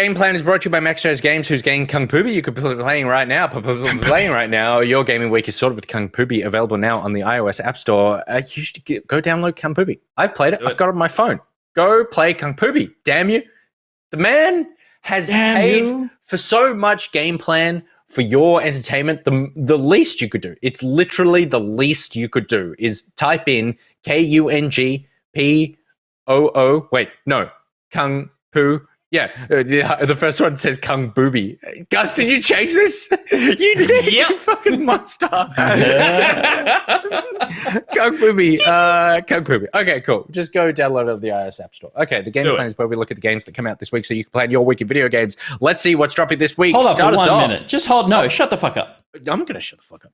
game plan is brought to you by Maxjazz Games, whose game Kung Pooby you could be playing right now. Your gaming week is sorted with Kung Pooby, available now on the iOS App Store. You should go download Kung Pooby. I've played it. I've got it on my phone. Go play Kung Pooby. Damn you. The man has paid for so much game plan for your entertainment. The least you could do, it's literally the least you could do, is type in Kung Poo. Yeah, the first one says Kung Booby. Gus, did you change this? You did, you fucking monster. Kung Booby. Kung Booby. Okay, cool. Just go download it on the iOS App Store. Okay, the game plan is where we look at the games that come out this week so you can plan your week in video games. Let's see what's dropping this week. Hold on for 1 minute. Just hold. No, shut the fuck up. I'm going to shut the fuck up.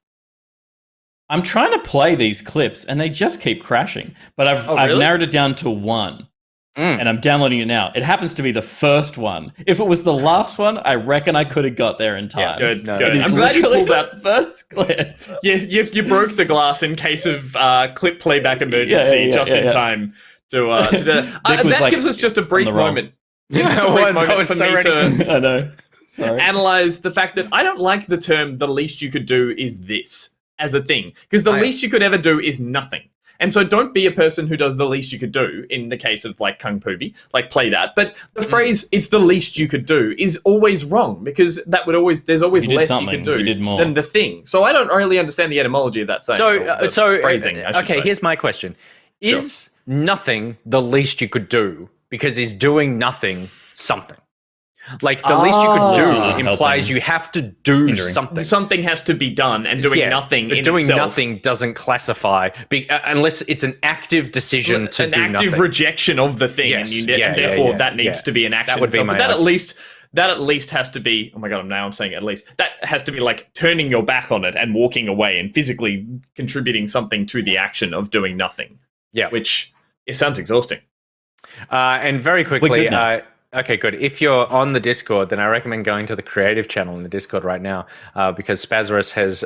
I'm trying to play these clips and they just keep crashing. But I've narrowed it down to one. And I'm downloading it now. It happens to be the first one. If it was the last one, I reckon I could have got there in time. Yeah, good. I'm glad you pulled that first clip. You broke the glass in case of clip playback emergency in time to do that. That gives us just a brief moment. I know. Sorry. Analyze the fact that I don't like the term "the least you could do is this" as a thing, because the least you could ever do is nothing. And so don't be a person who does the least you could do in the case of like Kung Pooby, like play that. But the phrase "it's the least you could do" is always wrong, because there's always less you could do than the thing. So I don't really understand the etymology of that saying. So phrasing. Here's my question. Is nothing the least you could do, because is doing nothing something? Like the least you could do implies you have to do something. Something has to be done, and doing nothing in doing itself. Nothing doesn't classify unless it's an active decision to do nothing. An active rejection of the thing, and therefore that needs to be an action. That would be my that at least has to be. Oh my god! Now I'm saying at least that has to be like turning your back on it and walking away and physically contributing something to the action of doing nothing. Yeah, which it sounds exhausting. And very quickly. Okay, good. If you're on the Discord, then I recommend going to the creative channel in the Discord right now, because Spazarus has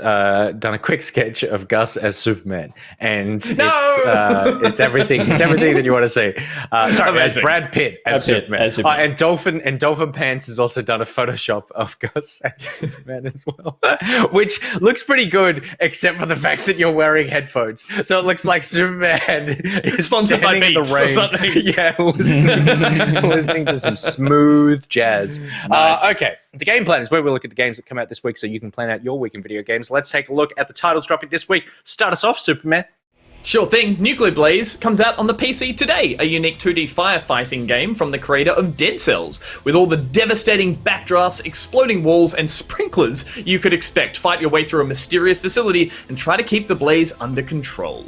done a quick sketch of Gus as Superman, and it's everything. It's everything that you want to see. As Brad Pitt as Superman. And Dolphin Pants has also done a Photoshop of Gus as Superman as well, which looks pretty good, except for the fact that you're wearing headphones, so it looks like Superman is sponsored by Beats or something. Yeah, listening to some smooth jazz. Nice. Okay, the game plan is where we look at the games that come out this week so you can plan out your week in video games. Let's take a look at the titles dropping this week. Start us off, Superman. Sure thing. Nuclear Blaze comes out on the PC today, a unique 2D firefighting game from the creator of Dead Cells. With all the devastating backdrafts, exploding walls, and sprinklers you could expect, fight your way through a mysterious facility and try to keep the blaze under control.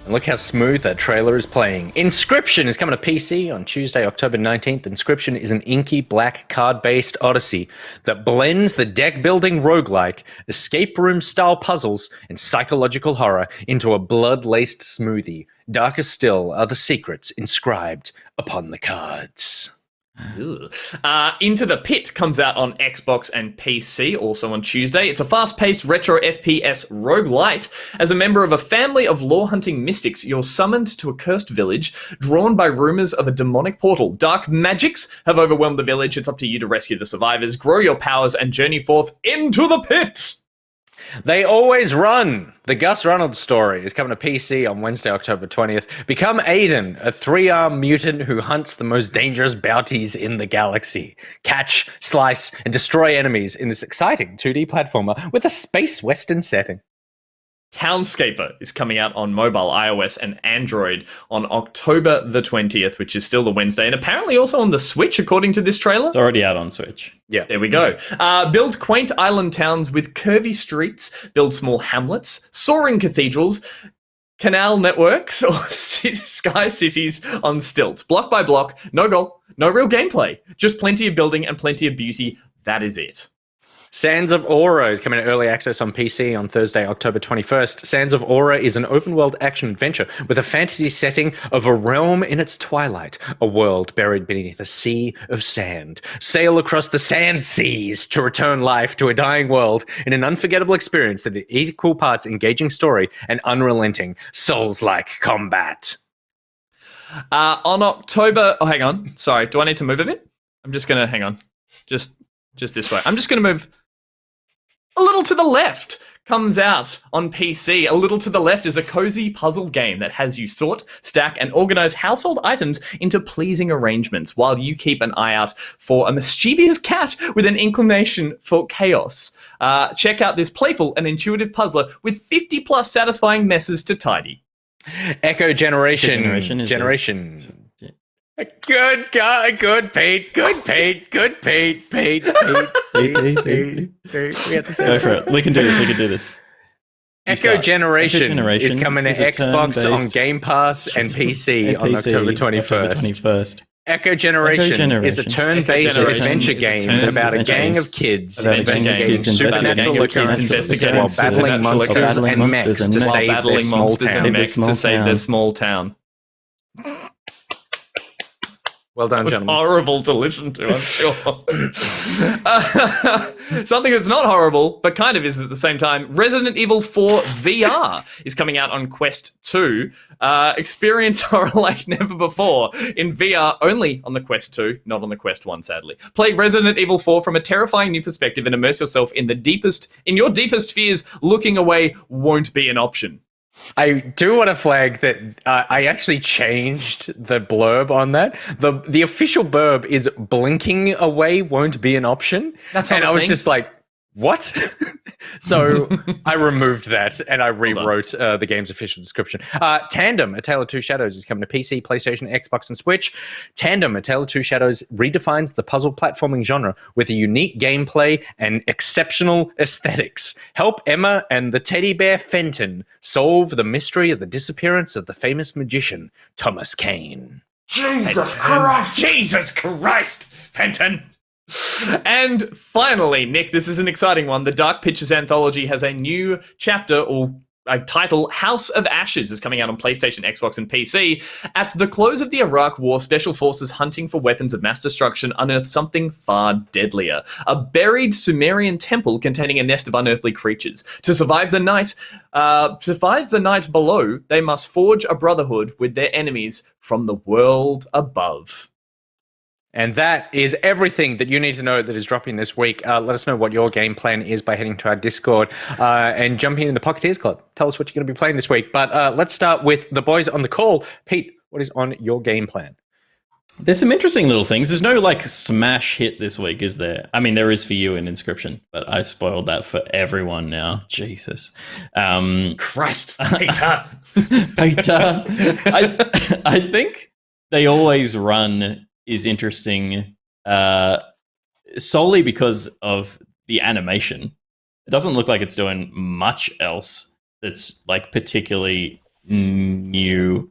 And look how smooth that trailer is playing. Inscription is coming to PC on Tuesday, October 19th. Inscription is an inky black card-based odyssey that blends the deck-building roguelike, escape room-style puzzles, and psychological horror into a blood-laced smoothie. Darker still are the secrets inscribed upon the cards. Into the Pit comes out on Xbox and PC, also on Tuesday. It's a fast-paced retro FPS roguelite. As a member of a family of law-hunting mystics, you're summoned to a cursed village, drawn by rumors of a demonic portal. Dark magics have overwhelmed the village. It's up to you to rescue the survivors, grow your powers, and journey forth into the pit. They always run. The Gus Reynolds story is coming to PC on Wednesday, October 20th. Become Aiden, a 3-armed mutant who hunts the most dangerous bounties in the galaxy. Catch, slice, and destroy enemies in this exciting 2D platformer with a space western setting. Townscaper is coming out on mobile, iOS, and Android on October the 20th, which is still the Wednesday, and apparently also on the Switch, according to this trailer. It's already out on Switch. Yeah, there we go. Build quaint island towns with curvy streets, build small hamlets, soaring cathedrals, canal networks, or sky cities on stilts. Block by block, no goal, no real gameplay, just plenty of building and plenty of beauty. That is it. Sands of Aura is coming to early access on PC on Thursday, October 21st. Sands of Aura is an open-world action-adventure with a fantasy setting of a realm in its twilight, a world buried beneath a sea of sand. Sail across the sand seas to return life to a dying world in an unforgettable experience that is equal parts engaging story and unrelenting Souls-like combat. On October... Oh, hang on. Sorry, do I need to move a bit? I'm just gonna hang on, just this way. I'm just gonna move a little to the left. Comes out on PC. A little to the left is a cozy puzzle game that has you sort, stack, and organize household items into pleasing arrangements while you keep an eye out for a mischievous cat with an inclination for chaos. Check out this playful and intuitive puzzler with 50 plus satisfying messes to tidy. Echo Generation. Good God, good Pete. We have to Go for it. We can do this. Echo Generation is coming to Xbox on Game Pass and PC on October 21st. Echo Generation is a turn-based adventure game about a gang of kids investigating supernatural occurrences while battling monsters and mechs to save their small town. Well done, gentlemen. It's horrible to listen to, I'm sure. Something that's not horrible, but kind of is at the same time, Resident Evil 4 VR is coming out on Quest 2. Experience horror like never before in VR only on the Quest 2, not on the Quest 1, sadly. Play Resident Evil 4 from a terrifying new perspective and immerse yourself in your deepest fears. Looking away won't be an option. I do want to flag that I actually changed the blurb on that. The official blurb is blinking away won't be an option. I was just like, what? So I removed that and I rewrote the game's official description. Tandem, A Tale of Two Shadows is coming to PC, PlayStation, Xbox, and Switch. Tandem, A Tale of Two Shadows redefines the puzzle platforming genre with a unique gameplay and exceptional aesthetics. Help Emma and the teddy bear Fenton solve the mystery of the disappearance of the famous magician, Thomas Kane. Jesus Christ, Fenton! And finally, Nick, this is an exciting one. The Dark Pictures Anthology has a new chapter or a title. House of Ashes is coming out on PlayStation, Xbox, and PC. At the close of the Iraq War, special forces hunting for weapons of mass destruction unearth something far deadlier. A buried Sumerian temple containing a nest of unearthly creatures. To survive the night below, they must forge a brotherhood with their enemies from the world above. And that is everything that you need to know that is dropping this week. Let us know what your game plan is by heading to our Discord and jumping in the Pocketeers Club. Tell us what you're going to be playing this week. But let's start with the boys on the call. Pete, what is on your game plan? There's some interesting little things. There's no smash hit this week, is there? I mean, there is for you in Inscription, but I spoiled that for everyone now. Jesus. Christ, Peter. Peter. I think They Always Run is interesting solely because of the animation. It doesn't look like it's doing much else that's particularly new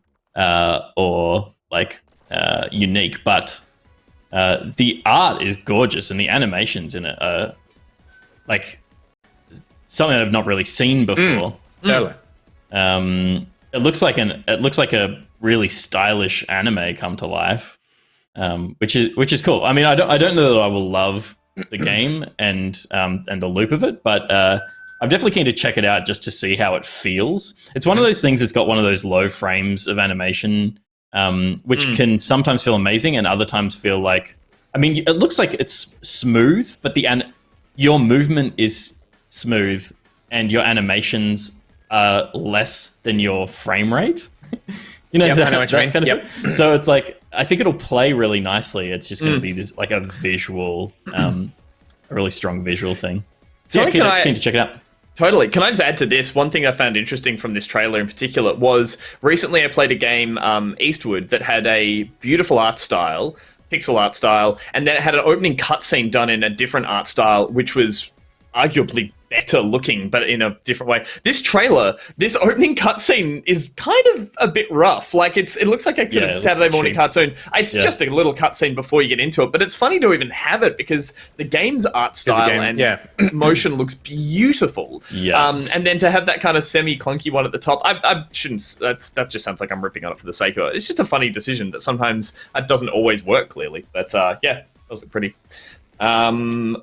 or unique, but the art is gorgeous and the animations in it are something that I've not really seen before. Totally. It looks like a really stylish anime come to life. Which is cool. I mean, I don't know that I will love the game and the loop of it, but I'm definitely keen to check it out just to see how it feels. It's one of those things that's got one of those low frames of animation, which can sometimes feel amazing and other times feel it looks like it's smooth, but your movement is smooth and your animations are less than your frame rate. I know what you mean. Kind of thing. So it's I think it'll play really nicely. It's just going to be this a visual, a really strong visual thing. So keen to check it out. Totally. Can I just add to this? One thing I found interesting from this trailer in particular was recently I played a game, Eastward, that had a beautiful art style, pixel art style, and then it had an opening cutscene done in a different art style, which was arguably better looking, but in a different way. This trailer, this opening cutscene is kind of a bit rough. It looks like a sort of Saturday morning cartoon. It's just a little cutscene before you get into it, but it's funny to even have it because the game's art style and motion looks beautiful. Yeah. And then to have that kind of semi-clunky one at the top, I shouldn't. That just sounds like I'm ripping on it for the sake of it. It's just a funny decision that sometimes it doesn't always work clearly. But that was pretty. And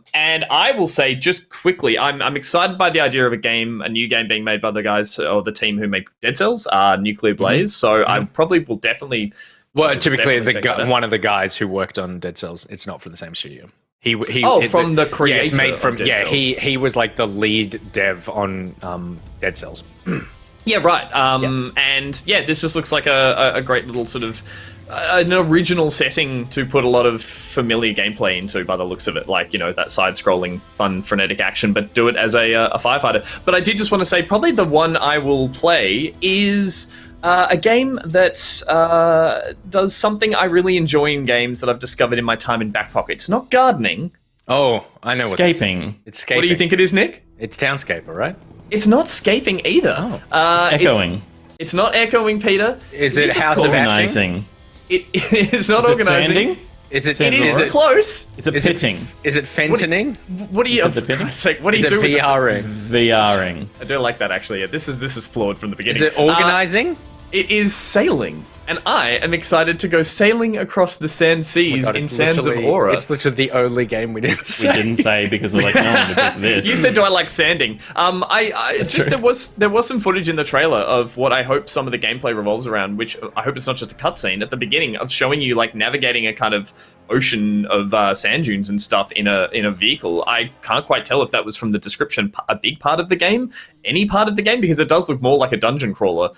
I will say just quickly, I'm excited by the idea of a new game being made by the guys or the team who made Dead Cells, Nuclear Blaze. So I probably will definitely Well, to be clear, Definitely check that out. one of the guys who worked on Dead Cells, it's not from the same studio. From the creator. Yeah, it's made from. Of Dead Cells. He was like the lead dev on Dead Cells. Yeah, right. And this just looks like a great little sort of an original setting to put a lot of familiar gameplay into by the looks of it. Like, that side-scrolling, fun, frenetic action, but do it as a firefighter. But I did just want to say probably the one I will play is a game that does something I really enjoy in games that I've discovered in my time in Back Pocket. It's not gardening. Oh, I know. Scaping. It's scaping. What do you think it is, Nick? It's Townscaper, right? It's not scaping either. Oh, it's echoing. It's not echoing, Peter. Is it House of Organizing. It is not Is it organizing. sanding? Is it? It is close. Is it pitting? Is it fentoning? What do you? Is it the pitting? What do Is you it do with this? VRing? VRing. I don't like that actually. Yeah, this is flawed from the beginning. Is it organizing? It is sailing, and I am excited to go sailing across the sand seas in Sands of Aura. It's literally the only game we didn't say. We didn't say because we're like, no one would pick this. You said, "Do I like sanding?" It's just there was some footage in the trailer of what I hope some of the gameplay revolves around, which I hope it's not just a cutscene at the beginning of showing you like navigating a kind of ocean of sand dunes and stuff in a vehicle. I can't quite tell if that was from the description a big part of the game, any part of the game, because it does look more like a dungeon crawler,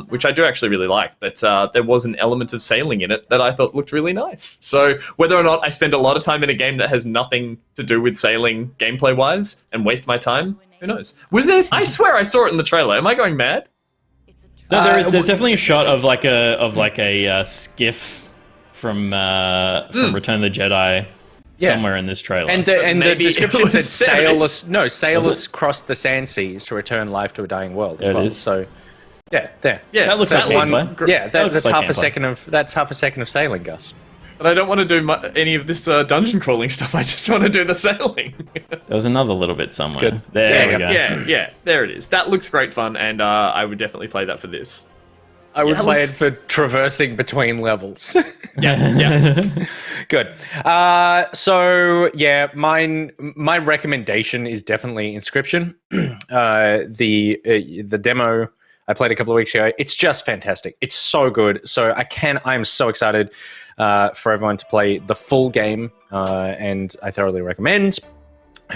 which I do actually really like. But there was an element of sailing in it that I thought looked really nice. So whether or not I spend a lot of time in a game that has nothing to do with sailing gameplay wise and waste my time, who knows? Was there? I swear I saw it in the trailer. Am I going mad? No, there's definitely a shot of like a skiff from Return of the Jedi somewhere in this trailer. And the description said sailors it? cross the sand seas to return life to a dying world. There it is. So yeah, there. Yeah, that looks like gameplay. Yeah, that's like half a gameplay. second of sailing, Gus. But I don't want to do any of this dungeon crawling stuff. I just want to do the sailing. There was another little bit somewhere. good. There we go. Yeah, there it is. That looks great fun, and I would definitely play that for this. I would Yeah, play looks- it for traversing between levels. Yeah. Good. So yeah, my recommendation is definitely Inscription. The demo I played a couple of weeks ago. It's just fantastic. It's so good. So I'm so excited for everyone to play the full game, and I thoroughly recommend.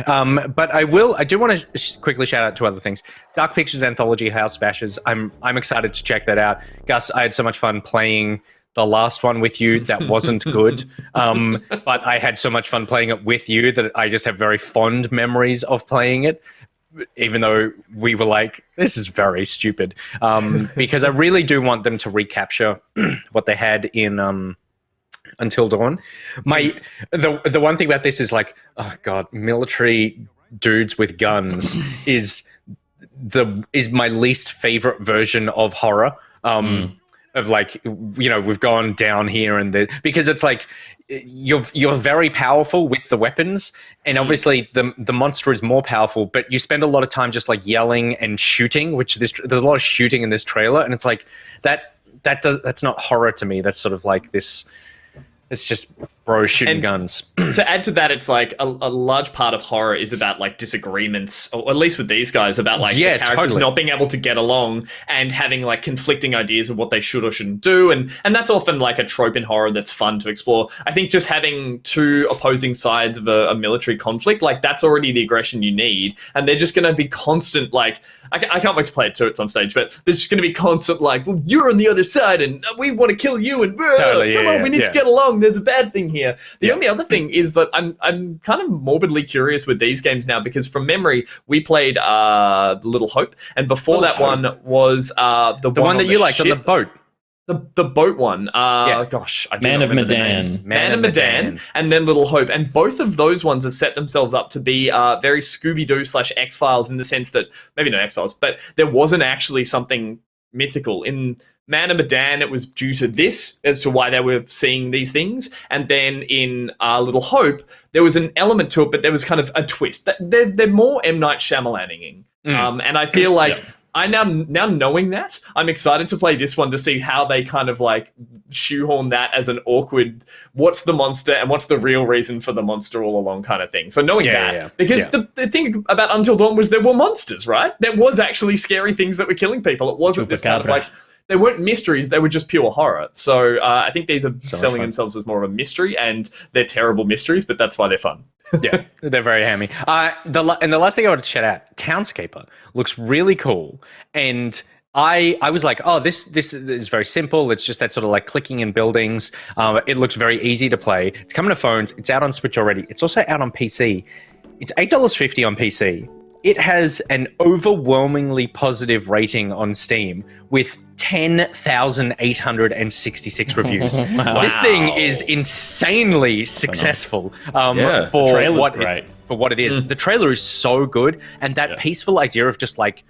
But I do want to quickly shout out to other things. Dark Pictures Anthology, House of Ashes. I'm excited to check that out. Gus, I had so much fun playing the last one with you. That wasn't good. But I had so much fun playing it with you that I just have very fond memories of playing it, even though we were like, this is very stupid. Because I really do want them to recapture what they had in Until Dawn. The one thing about this is like, oh god, military dudes with guns is my least favorite version of horror. Of like, we've gone down here and because it's like you're very powerful with the weapons, and obviously the monster is more powerful, but you spend a lot of time just like yelling and shooting, which there's a lot of shooting in this trailer, and it's like that's not horror to me. That's sort of like this. It's just bro shooting guns. To add to that, it's like a large part of horror is about like disagreements, or at least with these guys, about like the characters totally not being able to get along and having like conflicting ideas of what they should or shouldn't do. And that's often like a trope in horror that's fun to explore. I think just having two opposing sides of a military conflict, like that's already the aggression you need. And they're just going to be constant, like, I can't wait to play it too at some stage, but there's just going to be constant like, well, you're on the other side and we want to kill you and we need to get along. There's a bad thing here. The only other thing is that I'm kind of morbidly curious with these games now, because from memory we played Little Hope, and before that one was the one that you liked on the boat. The boat one. Gosh, I Man of Medan. Man of Medan, and then Little Hope. And both of those ones have set themselves up to be very Scooby-Doo / X-Files, in the sense that, maybe not X-Files, but there wasn't actually something mythical. In Man of Medan, it was due to this as to why they were seeing these things. And then in Little Hope, there was an element to it, but there was kind of a twist. They're more M. Night Shyamalan-ing. And I feel like... I now knowing that, I'm excited to play this one to see how they kind of like shoehorn that as an awkward, what's the monster and what's the real reason for the monster all along kind of thing. So knowing because the thing about Until Dawn was there were monsters, right? There was actually scary things that were killing people. It wasn't this kind of like they weren't mysteries; they were just pure horror. So I think these are So selling fun. themselves as more of a mystery, and they're terrible mysteries, but that's why they're fun. Yeah, they're very hammy. And the last thing I want to shout out, Townscaper looks really cool, and I was like, oh, this is very simple. It's just that sort of like clicking in buildings. It looks very easy to play. It's coming to phones. It's out on Switch already. It's also out on PC. It's $8.50 on PC. It has an overwhelmingly positive rating on Steam with 10,866 reviews. Wow. This thing is insanely successful The for trailer's what great. for what it is. The trailer is so good, and that peaceful idea of just like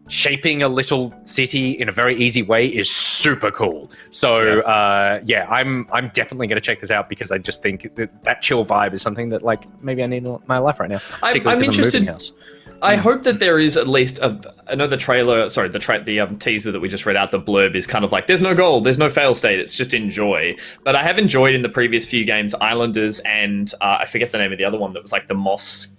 shaping a little city in a very easy way is super cool. So I'm definitely going to check this out because I just think that chill vibe is something that like maybe I need in my life right now. I'm interested. Moving house. I hope that there is at least I know the trailer, sorry, the teaser that we just read out, the blurb is kind of like, there's no goal, there's no fail state, it's just enjoy. But I have enjoyed in the previous few games, Islanders and I forget the name of the other one that was like the moss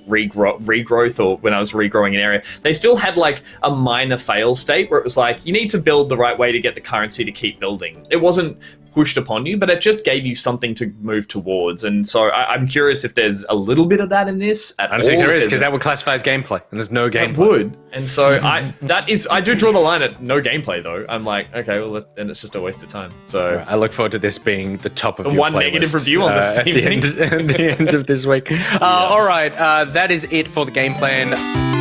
regrowth, or when I was regrowing an area. They still had like a minor fail state where it was like, you need to build the right way to get the currency to keep building. It wasn't pushed upon you, but it just gave you something to move towards. And so I'm curious if there's a little bit of that in this at all. I don't think there is, because that would classify as gameplay, and there's no gameplay. It would. And so I do draw the line at no gameplay though. I'm like, okay, well then it's just a waste of time. So I look forward to this being the top of your one playlist, negative review on the Steam at the end of this week. All right, that is it for the game plan.